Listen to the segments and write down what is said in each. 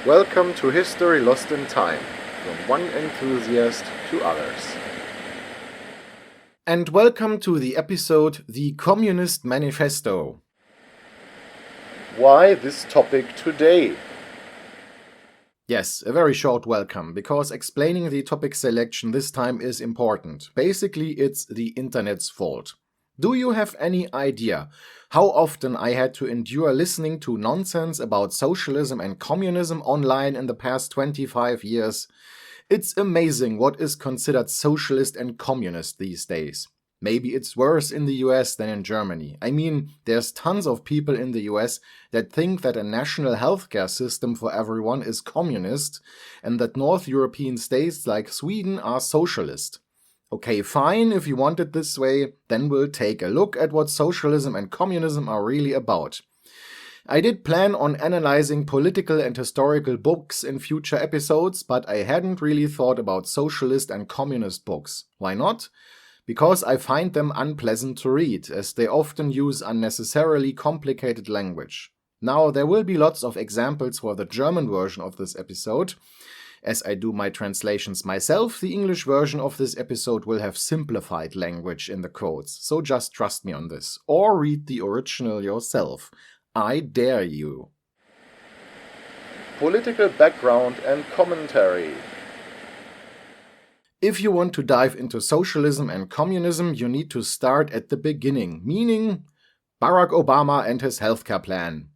Welcome to History Lost in Time, from one enthusiast to others. And welcome to the episode The Communist Manifesto. Why this topic today? Yes, a very short welcome, because explaining the topic selection this time is important. Basically, it's the internet's fault. Do you have any idea how often I had to endure listening to nonsense about socialism and communism online in the past 25 years? It's amazing what is considered socialist and communist these days. Maybe it's worse in the US than in Germany. I mean, there's tons of people in the US that think that a national healthcare system for everyone is communist and that North European states like Sweden are socialist. Okay, fine, if you want it this way, then we'll take a look at what socialism and communism are really about. I did plan on analyzing political and historical books in future episodes, but I hadn't really thought about socialist and communist books. Why not? Because I find them unpleasant to read, as they often use unnecessarily complicated language. Now, there will be lots of examples for the German version of this episode. As I do my translations myself, the English version of this episode will have simplified language in the quotes, so just trust me on this. Or read the original yourself. I dare you. Political background and commentary. If you want to dive into socialism and communism, you need to start at the beginning, meaning Barack Obama and his healthcare plan.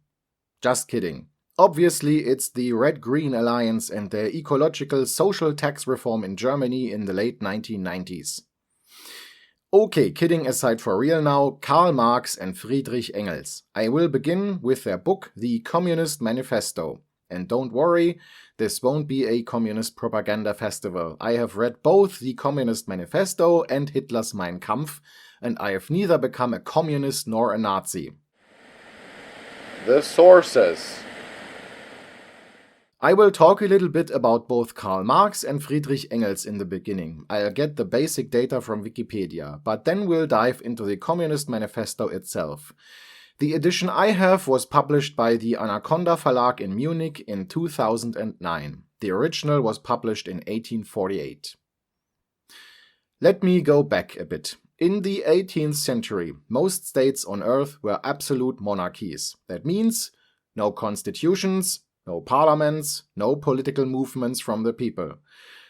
Just kidding. Obviously, it's the Red-Green Alliance and their ecological social tax reform in Germany in the late 1990s. Okay, kidding aside for real now, Karl Marx and Friedrich Engels. I will begin with their book, The Communist Manifesto. And don't worry, this won't be a communist propaganda festival. I have read both The Communist Manifesto and Hitler's Mein Kampf, and I have neither become a communist nor a Nazi. The sources. I will talk a little bit about both Karl Marx and Friedrich Engels in the beginning. I'll get the basic data from Wikipedia, but then we'll dive into the Communist Manifesto itself. The edition I have was published by the Anaconda Verlag in Munich in 2009. The original was published in 1848. Let me go back a bit. In the 18th century, most states on Earth were absolute monarchies. That means no constitutions, no parliaments, no political movements from the people.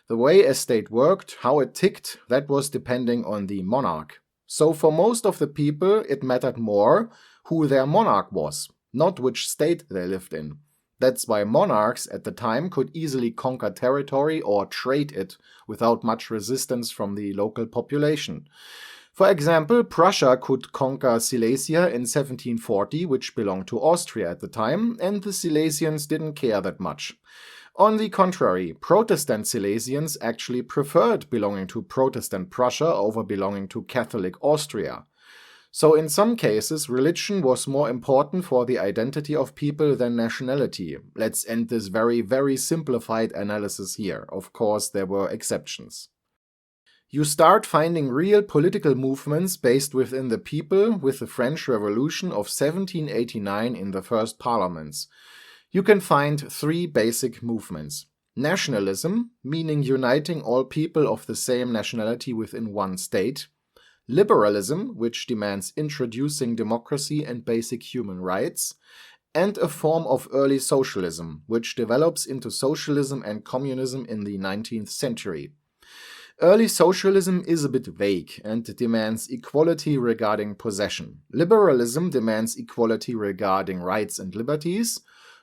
The way a state worked, how it ticked, that was depending on the monarch. So for most of the people, it mattered more who their monarch was, not which state they lived in. That's why monarchs at the time could easily conquer territory or trade it without much resistance from the local population. For example, Prussia could conquer Silesia in 1740, which belonged to Austria at the time, and the Silesians didn't care that much. On the contrary, Protestant Silesians actually preferred belonging to Protestant Prussia over belonging to Catholic Austria. So in some cases, religion was more important for the identity of people than nationality. Let's end this very, very simplified analysis here. Of course, there were exceptions. You start finding real political movements based within the people with the French Revolution of 1789 in the first parliaments. You can find three basic movements. Nationalism, meaning uniting all people of the same nationality within one state. Liberalism, which demands introducing democracy and basic human rights. And a form of early socialism, which develops into socialism and communism in the 19th century. Early socialism is a bit vague and demands equality regarding possession. Liberalism demands equality regarding rights and liberties.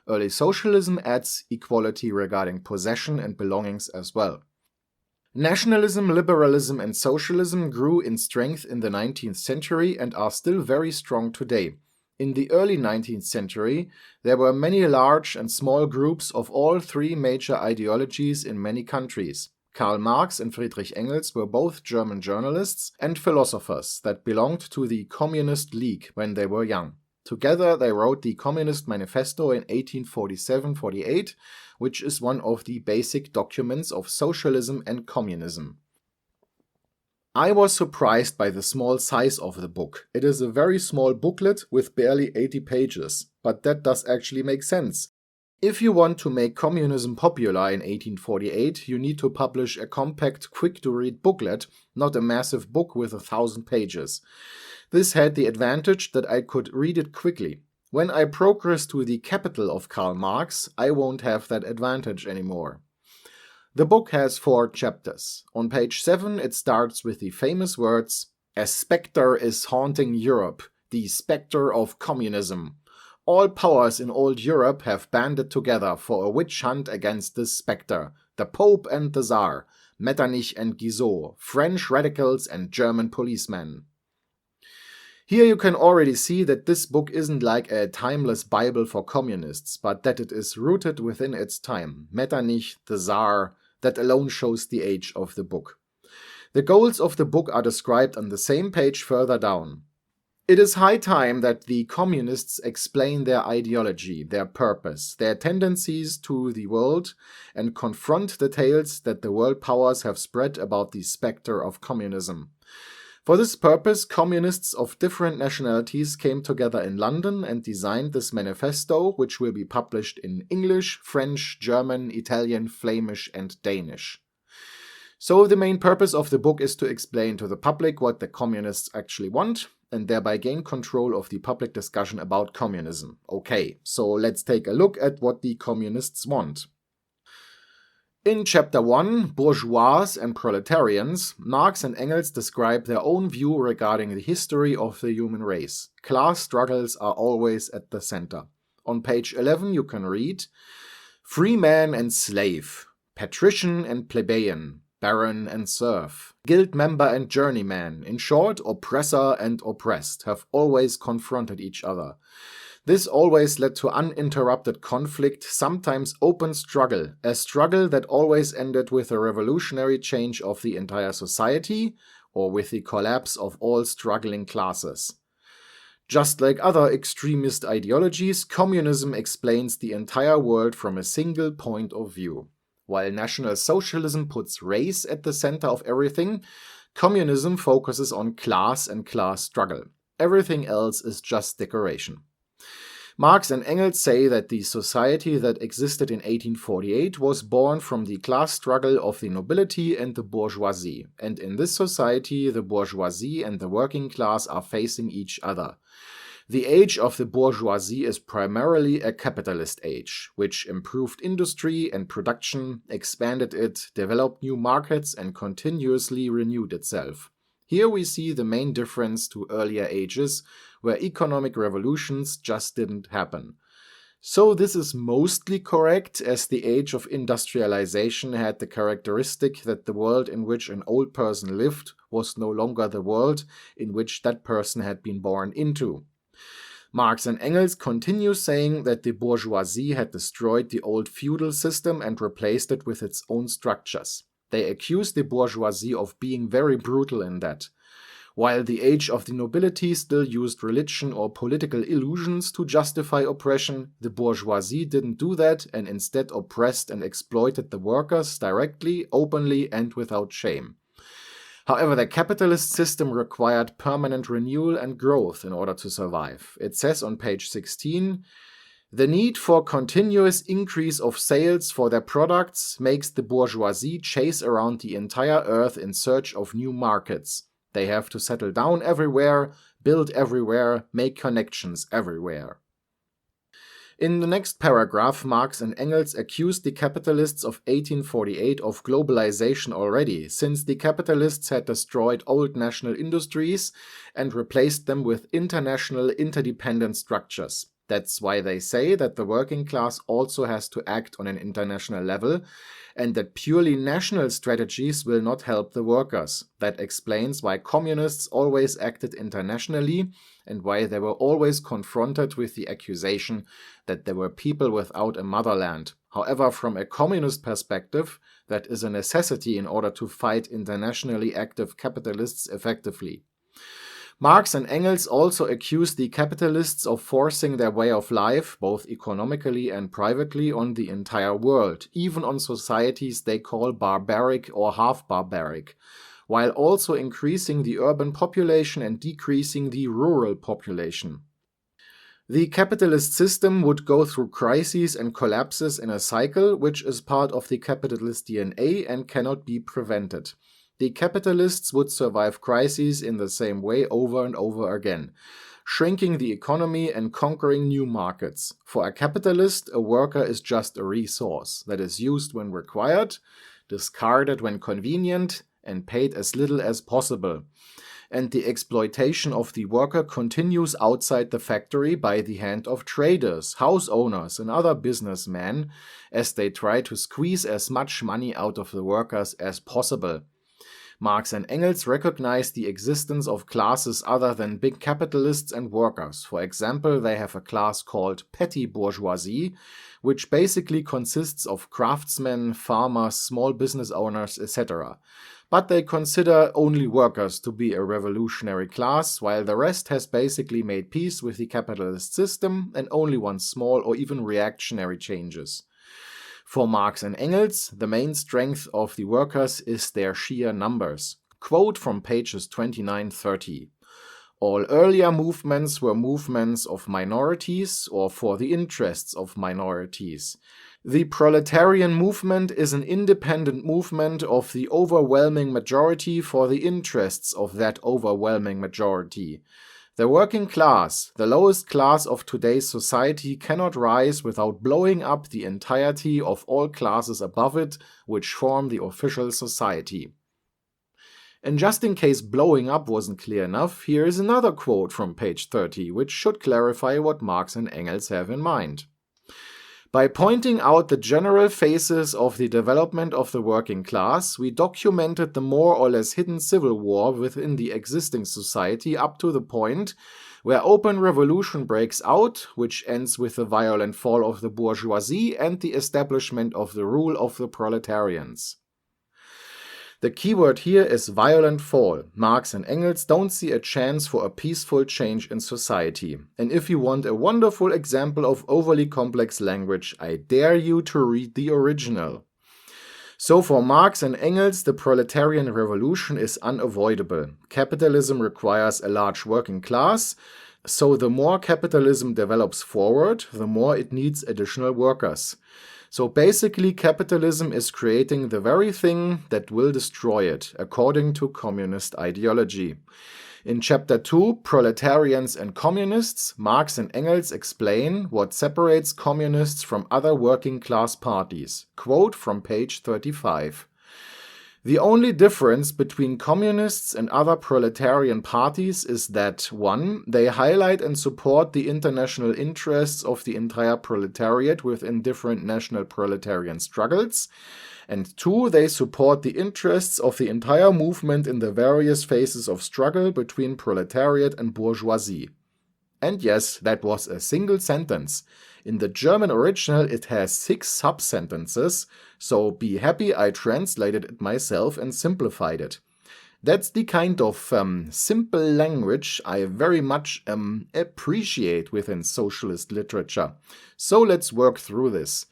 Early socialism adds equality regarding possession and belongings as well. Nationalism, liberalism, and socialism grew in strength in the 19th century and are still very strong today. In the early 19th century, there were many large and small groups of all three major ideologies in many countries. Karl Marx and Friedrich Engels were both German journalists and philosophers that belonged to the Communist League when they were young. Together they wrote the Communist Manifesto in 1847-48, which is one of the basic documents of socialism and communism. I was surprised by the small size of the book. It is a very small booklet with barely 80 pages, but that does actually make sense. If you want to make communism popular in 1848, you need to publish a compact, quick-to-read booklet, not a massive book with 1,000 pages. This had the advantage that I could read it quickly. When I progress to the capital of Karl Marx, I won't have that advantage anymore. The book has 4 chapters. On page 7 it starts with the famous words, "A spectre is haunting Europe, the spectre of communism. All powers in old Europe have banded together for a witch hunt against this spectre, the Pope and the Tsar, Metternich and Guizot, French radicals and German policemen." Here you can already see that this book isn't like a timeless Bible for communists, but that it is rooted within its time. Metternich, the Tsar, that alone shows the age of the book. The goals of the book are described on the same page further down. It is high time that the communists explain their ideology, their purpose, their tendencies to the world, and confront the tales that the world powers have spread about the spectre of communism. For this purpose, communists of different nationalities came together in London and designed this manifesto, which will be published in English, French, German, Italian, Flemish, and Danish. So the main purpose of the book is to explain to the public what the communists actually want, and thereby gain control of the public discussion about communism. Okay, so let's take a look at what the communists want. In Chapter 1, Bourgeois and Proletarians, Marx and Engels describe their own view regarding the history of the human race. Class struggles are always at the center. On page 11 you can read, "Free man and slave, patrician and plebeian, baron and serf, guild member and journeyman, in short, oppressor and oppressed, have always confronted each other. This always led to uninterrupted conflict, sometimes open struggle, a struggle that always ended with a revolutionary change of the entire society, or with the collapse of all struggling classes. Just like other extremist ideologies, communism explains the entire world from a single point of view. While National Socialism puts race at the center of everything, communism focuses on class and class struggle. Everything else is just decoration." Marx and Engels say that the society that existed in 1848 was born from the class struggle of the nobility and the bourgeoisie, and in this society the bourgeoisie and the working class are facing each other. The age of the bourgeoisie is primarily a capitalist age, which improved industry and production, expanded it, developed new markets, and continuously renewed itself. Here we see the main difference to earlier ages, where economic revolutions just didn't happen. So this is mostly correct, as the age of industrialization had the characteristic that the world in which an old person lived was no longer the world in which that person had been born into. Marx and Engels continue saying that the bourgeoisie had destroyed the old feudal system and replaced it with its own structures. They accuse the bourgeoisie of being very brutal in that. While the age of the nobility still used religion or political illusions to justify oppression, the bourgeoisie didn't do that and instead oppressed and exploited the workers directly, openly, and without shame. However, the capitalist system required permanent renewal and growth in order to survive. It says on page 16, "The need for continuous increase of sales for their products makes the bourgeoisie chase around the entire earth in search of new markets. They have to settle down everywhere, build everywhere, make connections everywhere." In the next paragraph, Marx and Engels accused the capitalists of 1848 of globalization already, since the capitalists had destroyed old national industries and replaced them with international interdependent structures. That's why they say that the working class also has to act on an international level, and that purely national strategies will not help the workers. That explains why communists always acted internationally and why they were always confronted with the accusation that they were people without a motherland. However, from a communist perspective, that is a necessity in order to fight internationally active capitalists effectively. Marx and Engels also accused the capitalists of forcing their way of life, both economically and privately, on the entire world, even on societies they call barbaric or half-barbaric, while also increasing the urban population and decreasing the rural population. The capitalist system would go through crises and collapses in a cycle which is part of the capitalist DNA and cannot be prevented. The capitalists would survive crises in the same way over and over again, shrinking the economy and conquering new markets. For a capitalist, a worker is just a resource that is used when required, discarded when convenient, and paid as little as possible. And the exploitation of the worker continues outside the factory by the hand of traders, house owners, and other businessmen as they try to squeeze as much money out of the workers as possible. Marx and Engels recognize the existence of classes other than big capitalists and workers. For example, they have a class called petty bourgeoisie, which basically consists of craftsmen, farmers, small business owners, etc. But they consider only workers to be a revolutionary class, while the rest has basically made peace with the capitalist system and only wants small or even reactionary changes. For Marx and Engels, the main strength of the workers is their sheer numbers. Quote from pages 29-30. All earlier movements were movements of minorities or for the interests of minorities. The proletarian movement is an independent movement of the overwhelming majority for the interests of that overwhelming majority. The working class, the lowest class of today's society, cannot rise without blowing up the entirety of all classes above it, which form the official society. And just in case blowing up wasn't clear enough, here is another quote from page 30, which should clarify what Marx and Engels have in mind. By pointing out the general phases of the development of the working class, we documented the more or less hidden civil war within the existing society up to the point where open revolution breaks out, which ends with the violent fall of the bourgeoisie and the establishment of the rule of the proletarians. The keyword here is violent fall. Marx and Engels don't see a chance for a peaceful change in society. And if you want a wonderful example of overly complex language, I dare you to read the original. So for Marx and Engels, the proletarian revolution is unavoidable. Capitalism requires a large working class, so the more capitalism develops forward, the more it needs additional workers. So basically, capitalism is creating the very thing that will destroy it, according to communist ideology. In Chapter 2, Proletarians and Communists, Marx and Engels explain what separates communists from other working class parties. Quote from page 35. The only difference between communists and other proletarian parties is that 1. They highlight and support the international interests of the entire proletariat within different national proletarian struggles, and 2. They support the interests of the entire movement in the various phases of struggle between proletariat and bourgeoisie. And yes, that was a single sentence. In the German original it has 6 sub-sentences, so be happy I translated it myself and simplified it. That's the kind of simple language I very much appreciate within socialist literature. So let's work through this.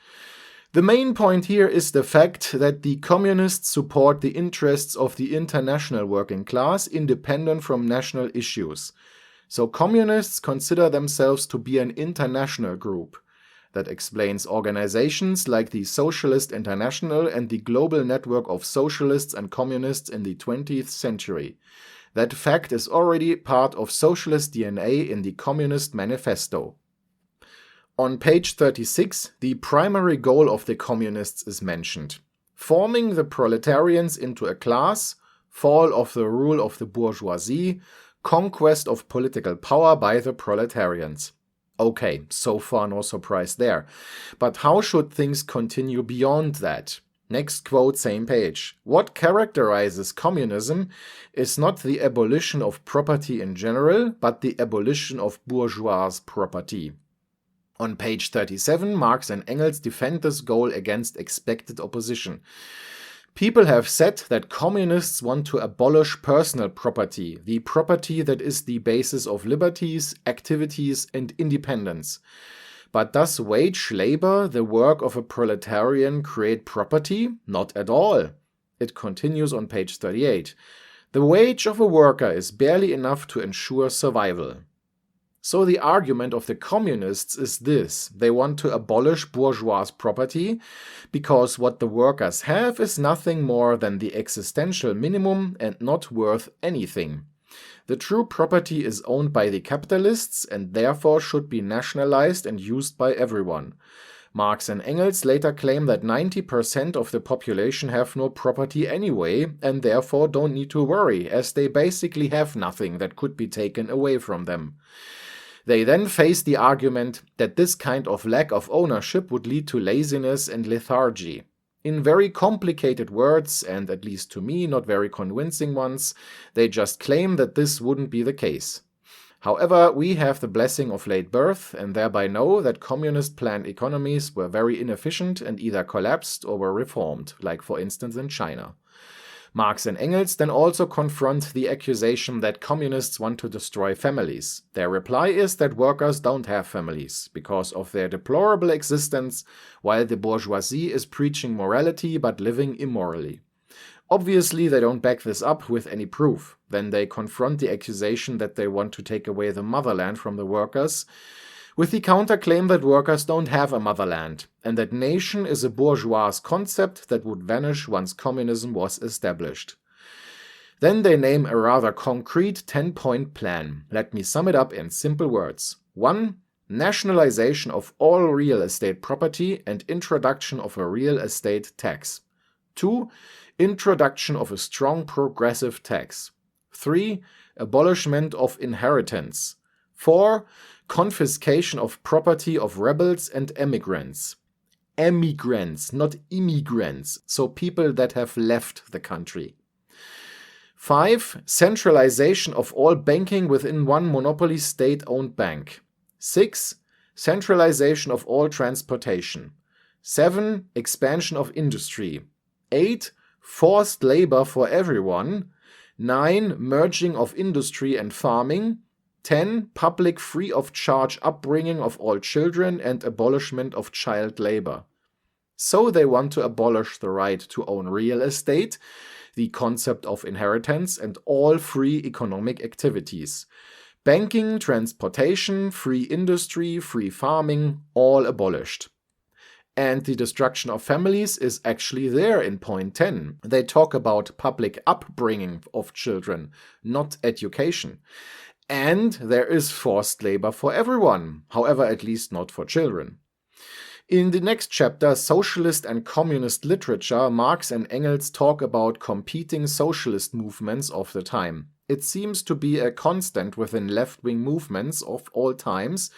The main point here is the fact that the communists support the interests of the international working class independent from national issues. So communists consider themselves to be an international group. That explains organizations like the Socialist International and the global network of socialists and communists in the 20th century. That fact is already part of socialist DNA in the Communist Manifesto. On page 36, the primary goal of the communists is mentioned: forming the proletarians into a class, fall of the rule of the bourgeoisie, conquest of political power by the proletarians. Okay, so far no surprise there. But how should things continue beyond that? Next quote, same page. What characterizes communism is not the abolition of property in general, but the abolition of bourgeois property. On page 37, Marx and Engels defend this goal against expected opposition. People have said that communists want to abolish personal property, the property that is the basis of liberties, activities, and independence. But does wage labor, the work of a proletarian, create property? Not at all. It continues on page 38. The wage of a worker is barely enough to ensure survival. So the argument of the communists is this: they want to abolish bourgeois property because what the workers have is nothing more than the existential minimum and not worth anything. The true property is owned by the capitalists and therefore should be nationalized and used by everyone. Marx and Engels later claim that 90% of the population have no property anyway and therefore don't need to worry, as they basically have nothing that could be taken away from them. They then face the argument that this kind of lack of ownership would lead to laziness and lethargy. In very complicated words, and at least to me not very convincing ones, they just claim that this wouldn't be the case. However, we have the blessing of late birth and thereby know that communist planned economies were very inefficient and either collapsed or were reformed, like for instance in China. Marx and Engels then also confront the accusation that communists want to destroy families. Their reply is that workers don't have families because of their deplorable existence, while the bourgeoisie is preaching morality but living immorally. Obviously, they don't back this up with any proof. Then they confront the accusation that they want to take away the motherland from the workers, with the counterclaim that workers don't have a motherland, and that nation is a bourgeois concept that would vanish once communism was established. Then they name a rather concrete 10-point plan. Let me sum it up in simple words. 1. Nationalization of all real estate property and introduction of a real estate tax. 2. Introduction of a strong progressive tax. 3. Abolishment of inheritance. 4. Confiscation of property of rebels and emigrants. Emigrants, not immigrants, so people that have left the country. 5. Centralization of all banking within one monopoly state-owned bank. 6. Centralization of all transportation. 7. Expansion of industry. 8. Forced labor for everyone. 9. Merging of industry and farming. 10. Public free of charge upbringing of all children and abolishment of child labor. So they want to abolish the right to own real estate, the concept of inheritance, and all free economic activities. Banking, transportation, free industry, free farming, all abolished. And the destruction of families is actually there in point 10. They talk about public upbringing of children, not education. And there is forced labor for everyone, however, at least not for children. In the next chapter, Socialist and Communist Literature, Marx and Engels talk about competing socialist movements of the time. It seems to be a constant within left-wing movements of all times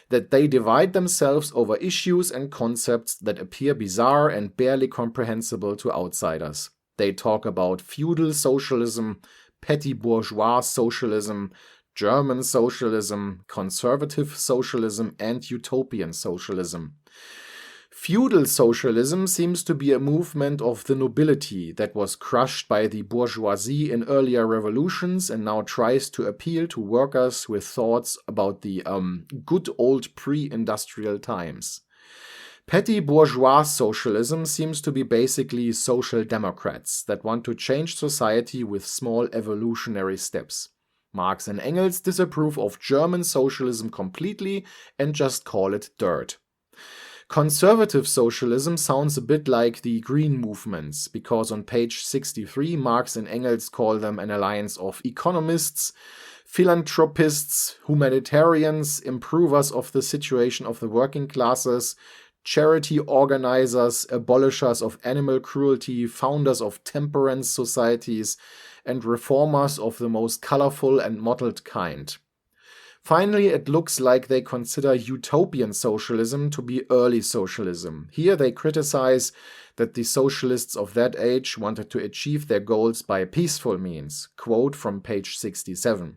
that they divide themselves over issues and concepts that appear bizarre and barely comprehensible to outsiders. They talk about feudal socialism, petty bourgeois socialism, German socialism, conservative socialism, and utopian socialism. Feudal socialism seems to be a movement of the nobility that was crushed by the bourgeoisie in earlier revolutions and now tries to appeal to workers with thoughts about the good old pre-industrial times. Petty bourgeois socialism seems to be basically social democrats that want to change society with small evolutionary steps. Marx and Engels disapprove of German socialism completely and just call it dirt. Conservative socialism sounds a bit like the Green movements, because on page 63 Marx and Engels call them an alliance of economists, philanthropists, humanitarians, improvers of the situation of the working classes, charity organizers, abolishers of animal cruelty, founders of temperance societies, and reformers of the most colorful and mottled kind. Finally, it looks like they consider utopian socialism to be early socialism. Here they criticize that the socialists of that age wanted to achieve their goals by peaceful means. Quote from page 67.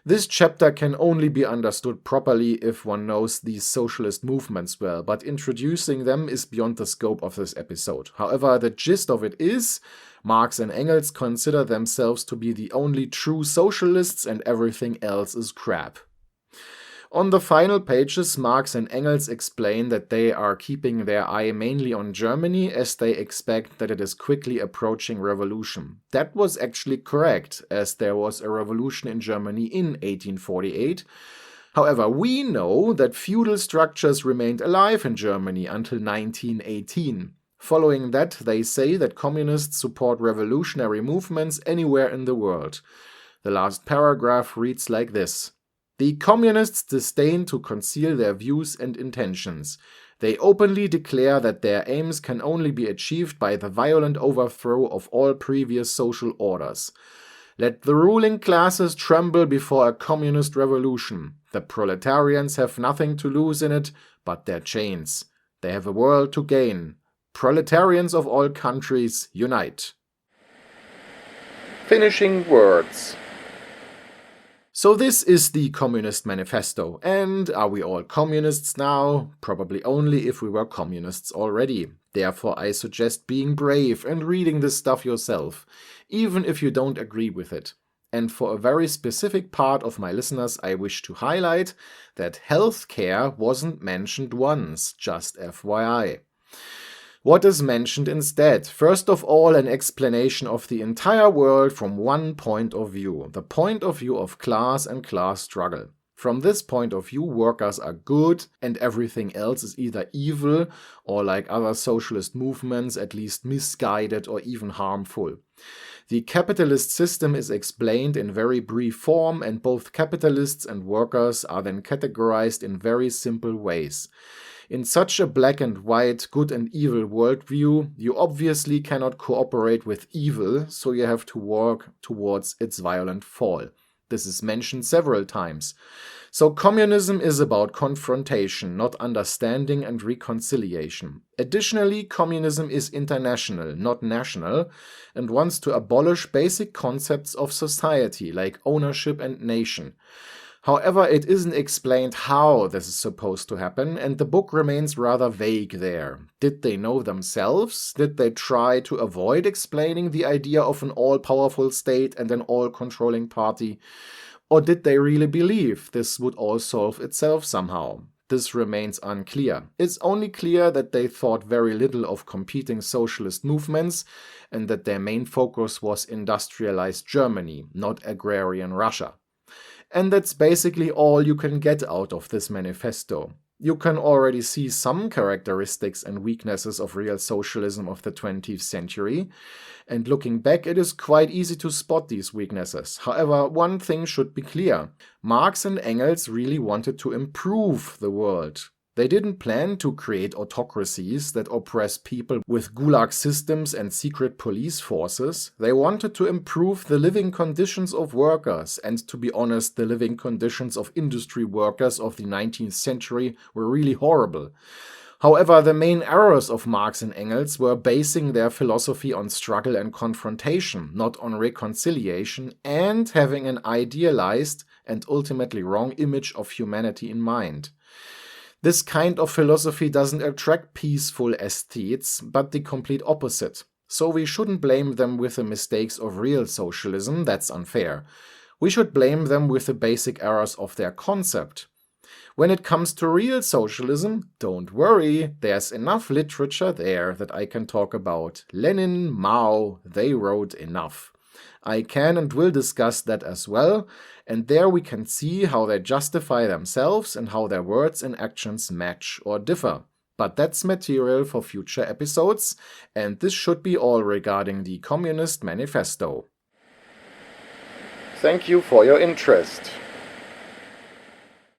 This chapter can only be understood properly if one knows these socialist movements well, but introducing them is beyond the scope of this episode. However, the gist of it is, Marx and Engels consider themselves to be the only true socialists and everything else is crap. On the final pages, Marx and Engels explain that they are keeping their eye mainly on Germany as they expect that it is quickly approaching revolution. That was actually correct, as there was a revolution in Germany in 1848, However, we know that feudal structures remained alive in Germany until 1918. Following that, they say that communists support revolutionary movements anywhere in the world. The last paragraph reads like this: "The communists disdain to conceal their views and intentions. They openly declare that their aims can only be achieved by the violent overthrow of all previous social orders. Let the ruling classes tremble before a communist revolution. The proletarians have nothing to lose in it but their chains. They have a world to gain. Proletarians of all countries, unite." Finishing words. So this is the Communist Manifesto. And are we all communists now? Probably only if we were communists already. Therefore, I suggest being brave and reading this stuff yourself, even if you don't agree with it. And for a very specific part of my listeners, I wish to highlight that healthcare wasn't mentioned once, just FYI. What is mentioned instead? First of all, an explanation of the entire world from one point of view, the point of view of class and class struggle. From this point of view, workers are good and everything else is either evil or, like other socialist movements, at least misguided or even harmful. The capitalist system is explained in very brief form, and both capitalists and workers are then categorized in very simple ways. In such a black and white, good and evil worldview, you obviously cannot cooperate with evil, so you have to work towards its violent fall. This is mentioned several times. So communism is about confrontation, not understanding and reconciliation. Additionally, communism is international, not national, and wants to abolish basic concepts of society, like ownership and nation. However, it isn't explained how this is supposed to happen, and the book remains rather vague there. Did they know themselves? Did they try to avoid explaining the idea of an all-powerful state and an all-controlling party? Or did they really believe this would all solve itself somehow? This remains unclear. It's only clear that they thought very little of competing socialist movements and that their main focus was industrialized Germany, not agrarian Russia. And that's basically all you can get out of this manifesto. You can already see some characteristics and weaknesses of real socialism of the 20th century, and looking back it is quite easy to spot these weaknesses. However, one thing should be clear. Marx and Engels really wanted to improve the world. They didn't plan to create autocracies that oppress people with gulag systems and secret police forces. They wanted to improve the living conditions of workers, and to be honest, the living conditions of industry workers of the 19th century were really horrible. However, the main errors of Marx and Engels were basing their philosophy on struggle and confrontation, not on reconciliation, and having an idealized and ultimately wrong image of humanity in mind. This kind of philosophy doesn't attract peaceful aesthetes, but the complete opposite. So we shouldn't blame them with the mistakes of real socialism, that's unfair. We should blame them with the basic errors of their concept. When it comes to real socialism, don't worry, there's enough literature there that I can talk about. Lenin, Mao, they wrote enough. I can and will discuss that as well, and there we can see how they justify themselves and how their words and actions match or differ. But that's material for future episodes, and this should be all regarding the Communist Manifesto. Thank you for your interest.